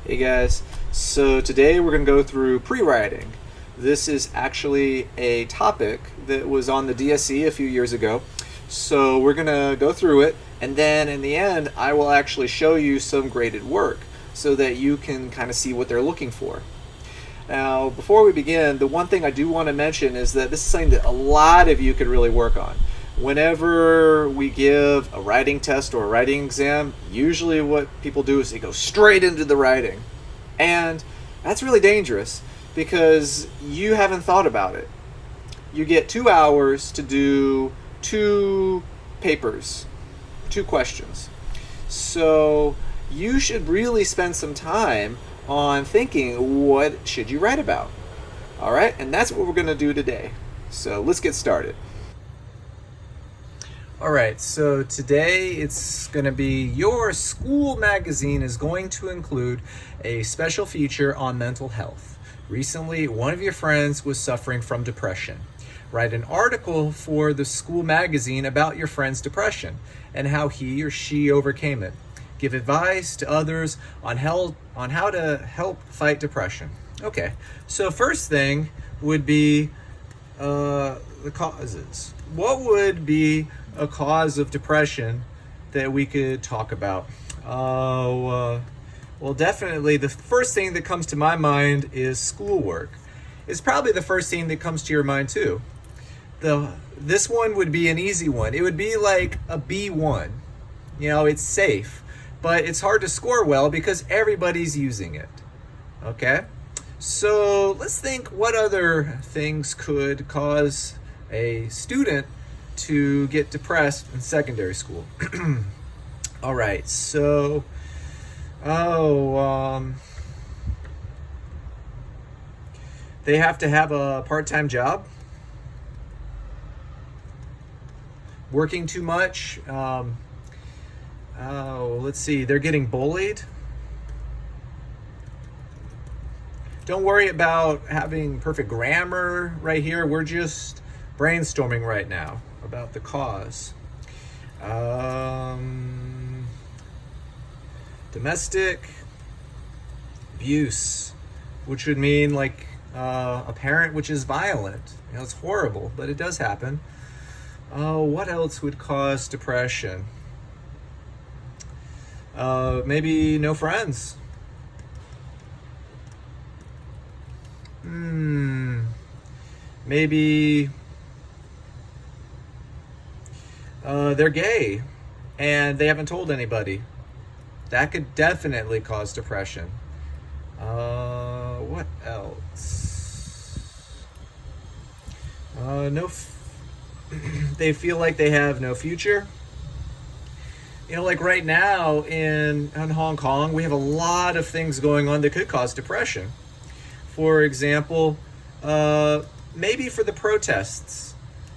Hey guys, so today we're going to go through pre-writing. This is actually a topic that was on the DSE a few years ago. So we're going to go through it, and then in the end, I will actually show you some graded work so that you can kind of see what they're looking for. Now, before we begin, the one thing I do want to mention is that this is something that a lot of you could really work on. Whenever we give a writing test or a writing exam, usually what people do is they go straight into the writing. And that's really dangerous because you haven't thought about it. You get 2 hours to do 2 papers, 2 questions. So you should really spend some time on thinking, what should you write about? All right, and that's what we're going to do today. So let's get started. All right, so today it's going to be your school magazine is going to include a special feature on mental health. Recently, one of your friends was suffering from depression. Write an article for the school magazine about your friend's depression and how he or she overcame it. Give advice to others on how to help fight depression. Okay, so first thing would be the causes. What would be a cause of depression that we could talk about? Well, definitely the first thing that comes to my mind is schoolwork. It's probably the first thing that comes to your mind too. This one would be an easy one. It would be like a B1. You know, it's safe, but it's hard to score well because everybody's using it. Okay? So let's think what other things could cause a student to get depressed in secondary school. All right, so they have to have a part-time job, working too much. Let's see, they're getting bullied. Don't worry about having perfect grammar right here. We're just brainstorming right now about the cause. Domestic abuse, which would mean like a parent which is violent. You know, it's horrible, but it does happen. What else would cause depression? Maybe no friends. Maybe they're gay and they haven't told anybody. That could definitely cause depression. What else? They feel like they have no future. You know, like right now in Hong Kong, we have a lot of things going on that could cause depression. For example, maybe for the protests.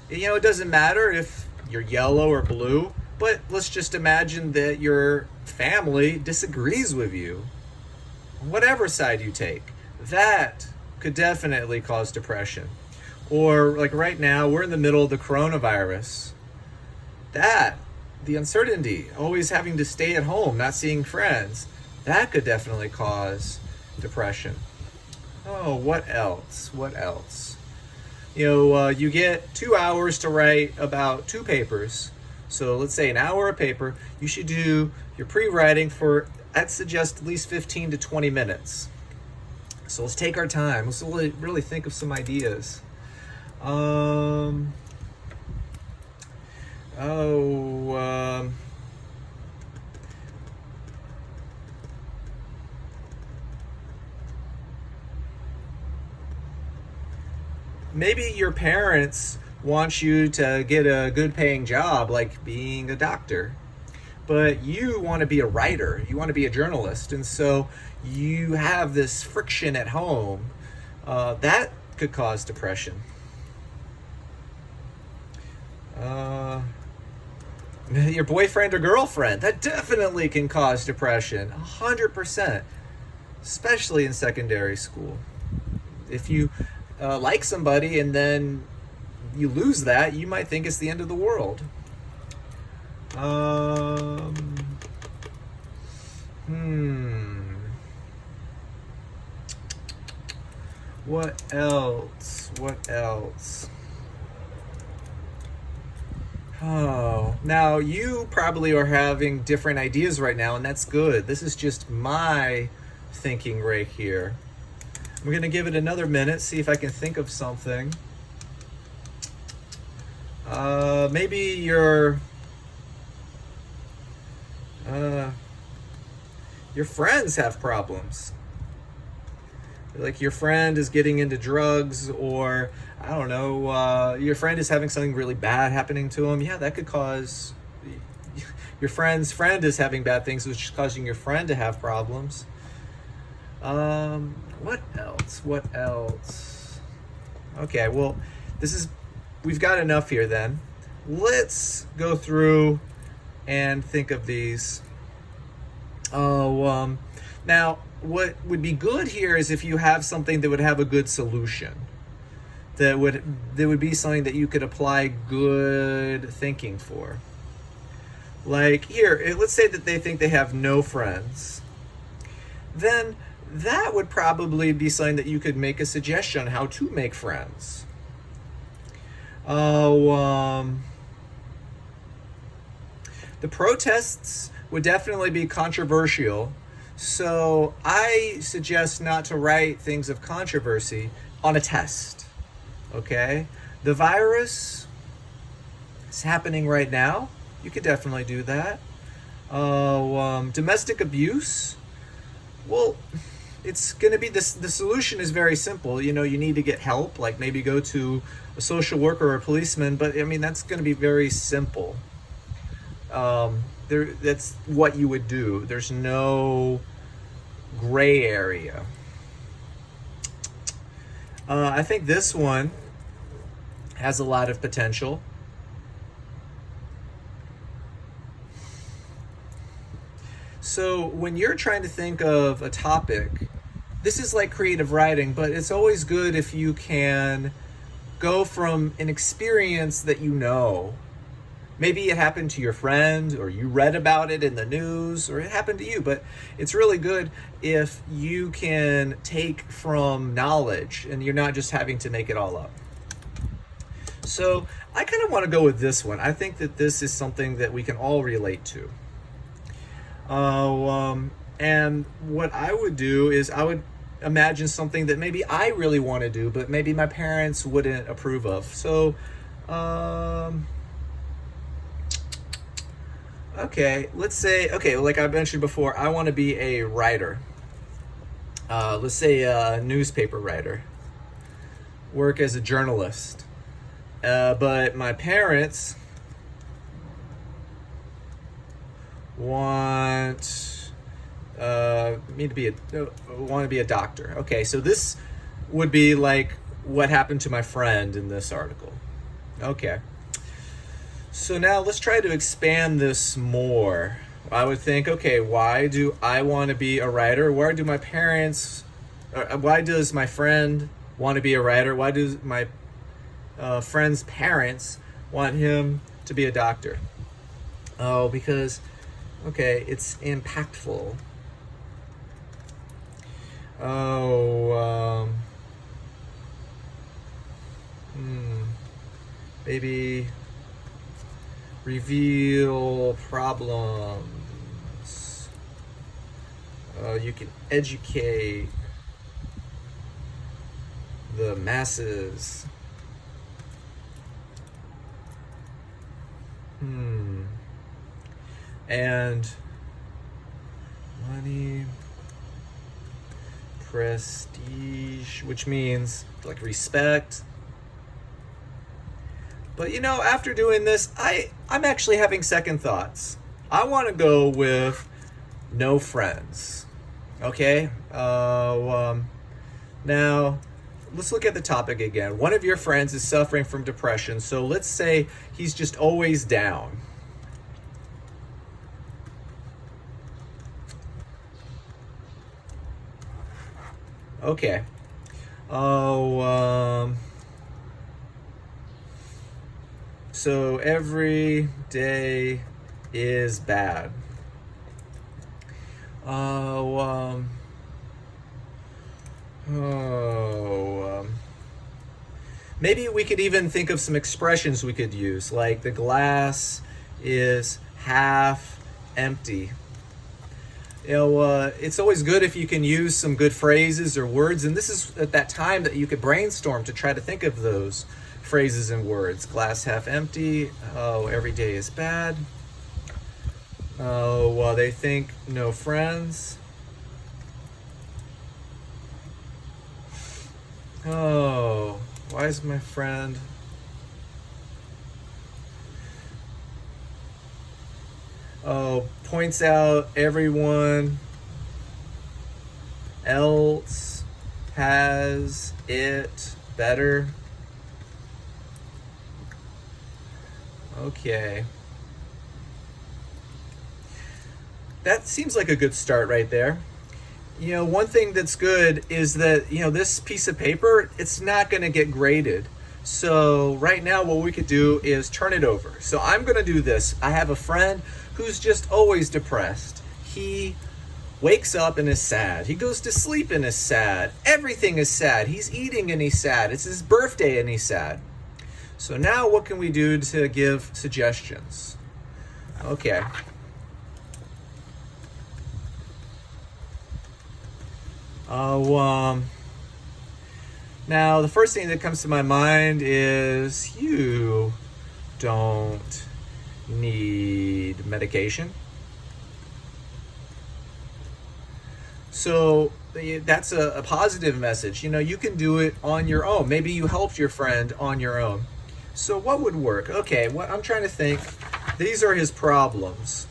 You know, it doesn't matter if you're yellow or blue, but let's just imagine that your family disagrees with you. Whatever side you take, that could definitely cause depression. Or like right now, we're in the middle of the coronavirus. The uncertainty, always having to stay at home, not seeing friends, that could definitely cause depression. Oh, what else? What else? You know, you get 2 hours to write about 2 papers. So let's say an hour a paper. You should do your pre-writing for, I'd suggest, at least 15 to 20 minutes. So let's take our time. Let's really think of some ideas. Maybe your parents want you to get a good paying job like being a doctor, but you want to be a writer, you want to be a journalist, and so you have this friction at home. That could cause depression. Your boyfriend or girlfriend, that definitely can cause depression, 100%, especially in secondary school. If you like somebody and then you lose that, you might think it's the end of the world. What else? What else? Oh, now you probably are having different ideas right now, and that's good. This is just my thinking right here. I'm going to give it another minute, see if I can think of something. Maybe your friends have problems. Like your friend is getting into drugs, or I don't know, your friend is having something really bad happening to him. Yeah, that could cause your friend's friend is having bad things, which is causing your friend to have problems. What else? What else? Okay, well, we've got enough here then. Let's go through and think of these. Now, what would be good here is if you have something that would have a good solution. That would be something that you could apply good thinking for. Like here, let's say that they think they have no friends. Then that would probably be something that you could make a suggestion on how to make friends. The protests would definitely be controversial, so I suggest not to write things of controversy on a test. Okay? The virus is happening right now. You could definitely do that. Domestic abuse. Well, it's going to be the solution is very simple. You need to get help, like maybe go to a social worker or a policeman, but I mean, that's going to be very simple. That's what you would do. There's no gray area. I think this one has a lot of potential. So when you're trying to think of a topic, this is like creative writing, but it's always good if you can go from an experience that you know. Maybe it happened to your friend, or you read about it in the news, or it happened to you, but it's really good if you can take from knowledge and you're not just having to make it all up. So I kind of want to go with this one. I think that this is something that we can all relate to. And what I would do is I would imagine something that maybe I really want to do, but maybe my parents wouldn't approve of. So, okay, let's say, like I mentioned before, I want to be a writer. Let's say a newspaper writer, work as a journalist. But my parents want me to be a doctor. Okay, so this would be like what happened to my friend in this article. Okay. So now let's try to expand this more. I would think, okay, why do I want to be a writer? Why does my friend want to be a writer? Why does my friend's parents want him to be a doctor? Oh, because, okay, it's impactful. Maybe reveal problems. You can educate the masses. And money, prestige, which means like respect. But after doing this, I'm actually having second thoughts. I want to go with no friends. Okay? Now, let's look at the topic again. One of your friends is suffering from depression, so let's say he's just always down. Okay. So every day is bad. Maybe we could even think of some expressions we could use, like the glass is half empty. It's always good if you can use some good phrases or words, and this is at that time that you could brainstorm to try to think of those phrases and words. Glass half empty. Oh, every day is bad. Oh, well, they think no friends. Oh, why is my friend... Oh, points out everyone else has it better. Okay. That seems like a good start right there. One thing that's good is that, this piece of paper, it's not going to get graded. So right now what we could do is turn it over. So I'm going to do this. I have a friend who's just always depressed. He wakes up and is sad. He goes to sleep and is sad. Everything is sad. He's eating and he's sad. It's his birthday and he's sad. So now what can we do to give suggestions? Okay. Now the first thing that comes to my mind is you don't need medication. So that's a positive message. You can do it on your own. Maybe you helped your friend on your own. So what would work? Okay, what I'm trying to think. These are his problems.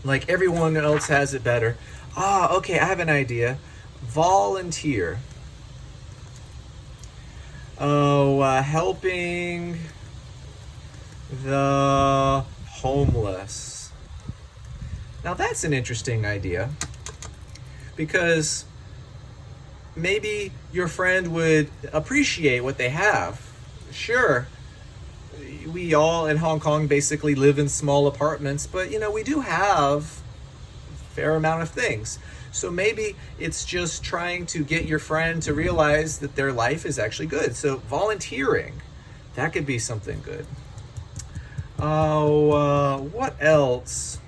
Like everyone else has it better. Okay, I have an idea. Volunteer. Helping the homeless. Now that's an interesting idea, because maybe your friend would appreciate what they have. Sure, we all in Hong Kong basically live in small apartments, but we do have a fair amount of things. So maybe it's just trying to get your friend to realize that their life is actually good. So volunteering, that could be something good. What else?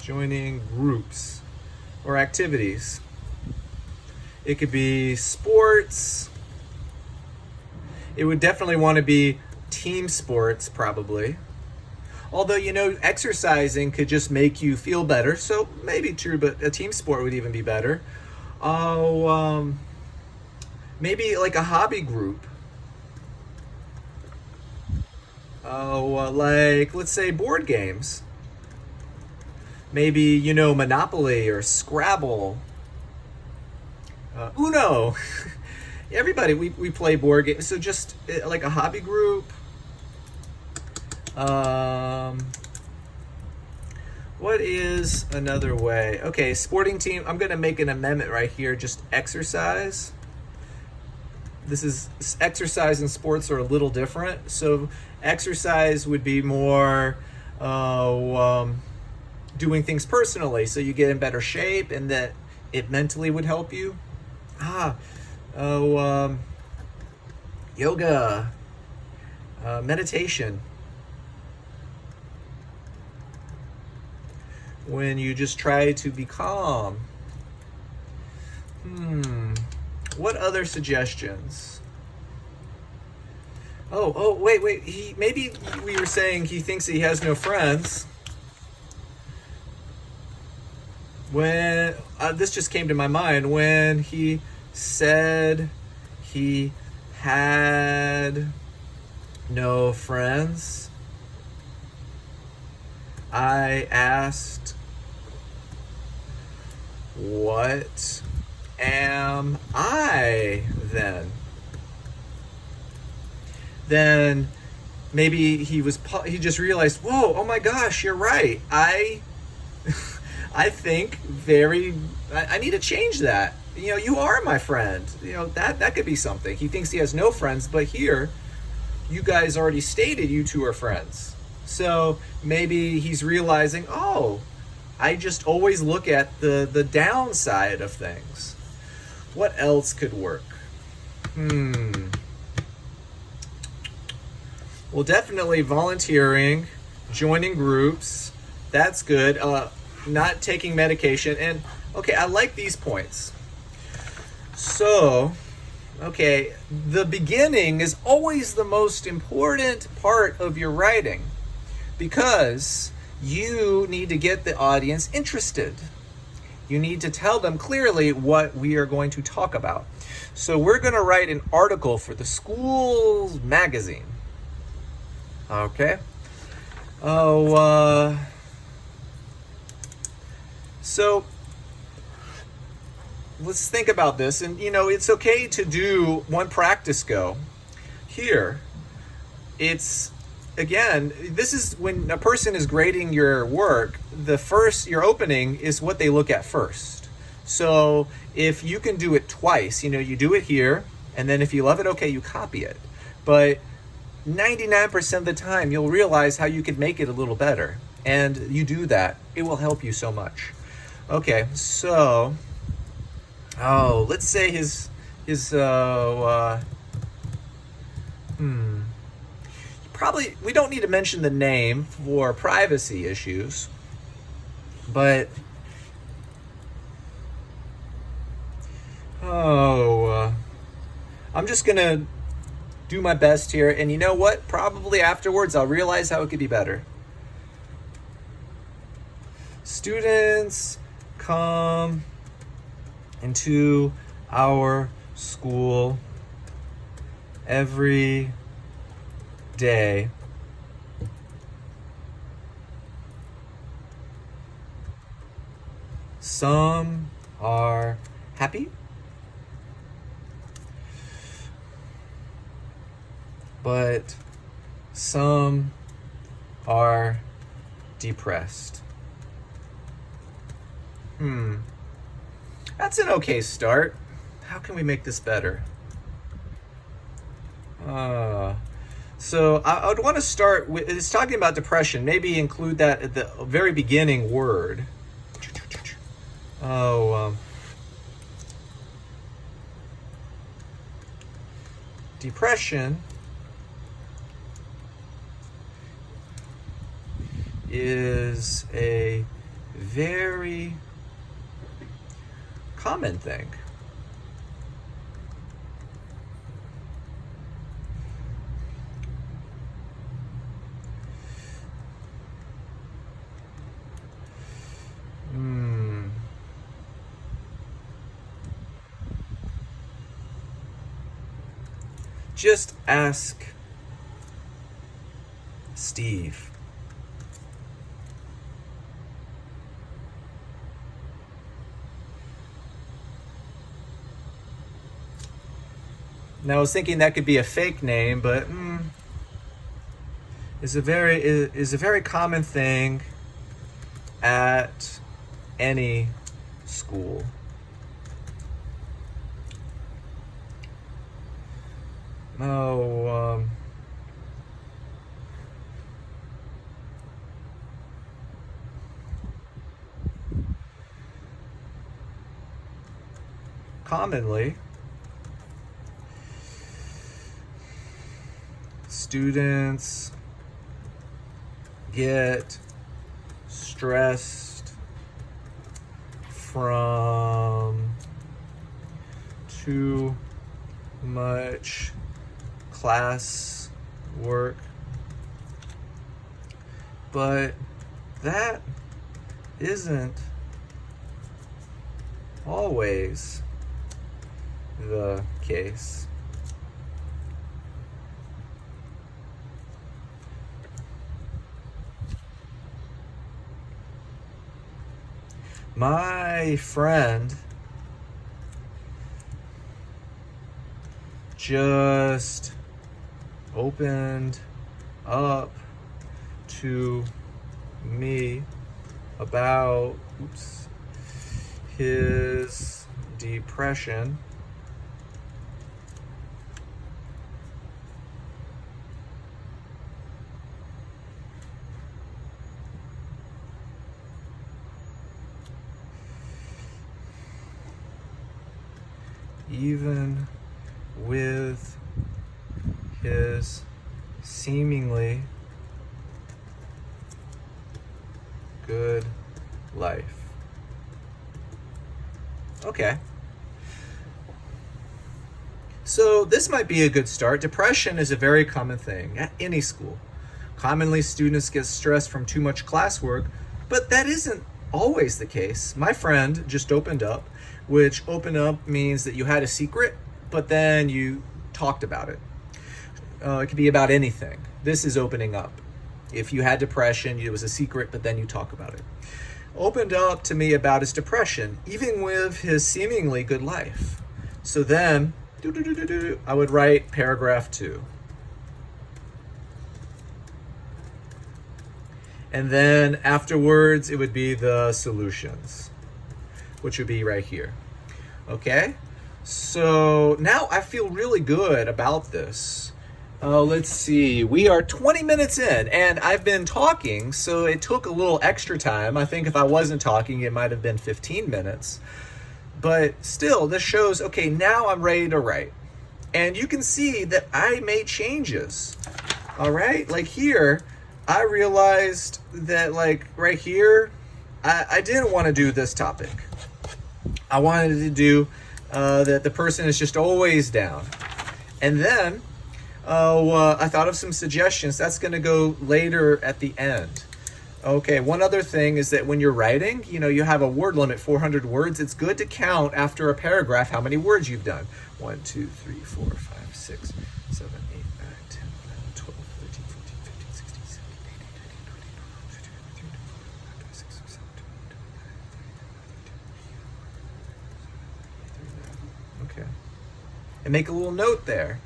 Joining groups or activities. It could be sports. It would definitely want to be team sports, probably. Although, exercising could just make you feel better, so maybe true, but a team sport would even be better. Maybe like a hobby group. Like, let's say board games. Maybe, Monopoly or Scrabble. Uno. Everybody, we play board games. So just like a hobby group. What is another way? Okay, sporting team. I'm going to make an amendment right here. Just exercise. This is exercise and sports are a little different. So exercise would be more doing things personally, so you get in better shape, and that it mentally would help you. Yoga, meditation. When you just try to be calm. What other suggestions? Wait. Maybe we were saying he thinks he has no friends. When this just came to my mind, when he said he had no friends, I asked, what am I then? Then maybe he just realized, whoa, oh my gosh, you're right. I think I need to change that. You are my friend. That could be something. He thinks he has no friends, but here, you guys already stated you two are friends. So maybe he's realizing, oh, I just always look at the downside of things. What else could work? Well, definitely volunteering, joining groups. That's good. Not taking medication. And okay, I like these points. So, okay, the beginning is always the most important part of your writing because you need to get the audience interested. You need to tell them clearly what we are going to talk about. So we're going to write an article for the school's magazine. Okay. So let's think about this. And, it's okay to do one practice go. Here, this is when a person is grading your work, your opening is what they look at first. So if you can do it twice, you do it here, and then if you love it, okay, you copy it. But 99% of the time, you'll realize how you could make it a little better. And you do that, it will help you so much. Okay, so, let's say probably, we don't need to mention the name for privacy issues, but, I'm just going to do my best here, and you know what? Probably afterwards I'll realize how it could be better. Students come into our school every day. Some are happy, but some are depressed. That's an okay start. How can we make this better? So I would want to start with, it's talking about depression. Maybe include that at the very beginning word. Depression is a very common thing. Just ask Steve. Now I was thinking that could be a fake name, but is a very common thing at any school. Commonly, students get stressed from too much class work, but that isn't always the case. My friend just opened up to me about his depression. even with his seemingly good life. Okay. So this might be a good start. Depression is a very common thing at any school. Commonly, students get stressed from too much classwork, but that isn't always the case. My friend just opened up, which open up means that you had a secret, but then you talked about it. It could be about anything. This is opening up. If you had depression, it was a secret, but then you talk about it. Opened up to me about his depression, even with his seemingly good life. So then, I would write paragraph 2. And then afterwards, it would be the solutions, which would be right here. Okay? So now I feel really good about this. Let's see. We are 20 minutes in, and I've been talking, so it took a little extra time. I think if I wasn't talking, it might have been 15 minutes. But still, this shows, okay, now I'm ready to write. And you can see that I made changes. All right? Like here, I realized that, like, right here, I didn't want to do this topic. I wanted to do that the person is just always down. And then I thought of some suggestions. That's going to go later at the end. Okay, one other thing is that when you're writing, you have a word limit, 400 words. It's good to count after a paragraph how many words you've done. 1, 2, 3, 4, 5, 6, 7, 8, 9, 10, 11, 12, 13, 14, 15, 16, 17, 18, 19, 20, 21, 22, 23, 24, 25, 26, 27, 28, 29, 30. Okay. And make a little note there.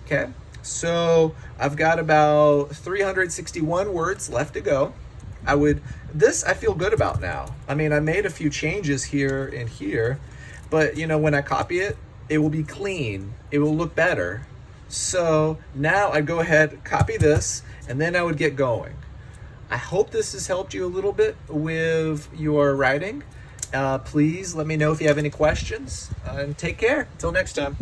Okay. So I've got about 361 words left to go. I feel good about now. I mean, I made a few changes here and here, but when I copy it, it will be clean. It will look better. So now I go ahead, copy this, and then I would get going. I hope this has helped you a little bit with your writing. Please let me know if you have any questions, and take care. Until next time.